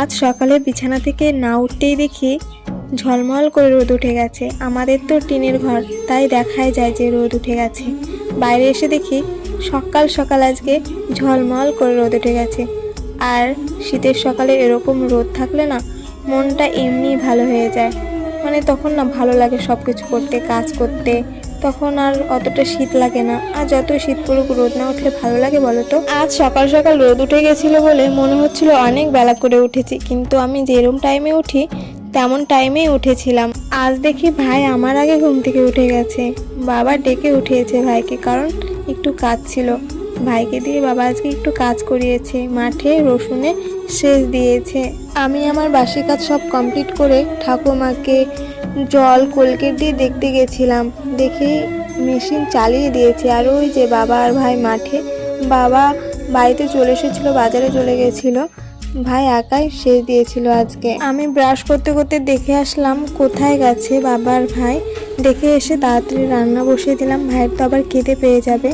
আজ সকালে বিছানা থেকে না উঠতেই দেখি ঝলমল করে রোদ উঠে গেছে। আমাদের তো টিনের ঘর, তাই দেখাই যায় যে রোদ উঠে গেছে। বাইরে এসে দেখি সকাল সকাল আজকে ঝলমল করে রোদ উঠে গেছে। আর শীতের সকালে এরকম রোদ থাকলে না মনটা এমনি ভালো হয়ে যায়। মানে তখন না ভালো লাগে সব কিছু করতে, কাজ করতে। তখন আর অতটা শীত লাগে না। আর যত শীত পড়ুক রোদ না উঠলে ভালো লাগে বলো তো? আজ সকাল সকাল রোদ উঠে গেছিল বলে মনে হচ্ছিল অনেক বেলা করে উঠেছি, কিন্তু আমি যেরকম টাইমে উঠি তেমন টাইমেই উঠেছিলাম। আজ দেখি ভাই আমার আগে ঘুম থেকে উঠে গেছে। বাবা ডেকে উঠিয়েছে ভাইকে, কারণ একটু কাজ ছিল। ভাইকে দিয়ে বাবা আজকে একটু কাজ করিয়েছে, মাঠে রসুনে সেচ দিয়েছে। আমি আমার বাসি কাজ সব কমপ্লিট করে ঠাকুমাকে জল কোলগেট দিয়ে দেখতে গেছিলাম। দেখি মেশিন চালিয়ে দিয়েছে। আর ওই যে বাবা আর ভাই মাঠে। বাবা বাড়িতে চলে এসেছিল, বাজারে চলে গেছিল। ভাই একাই সেচ দিয়েছিল আজকে। আমি ব্রাশ করতে করতে দেখে আসলাম কোথায় গেছে বাবা আর ভাই। দেখে এসে তাড়াতাড়ি রান্না বসিয়ে দিলাম। ভাইয়ের তো আবার খিদে পেয়ে যাবে।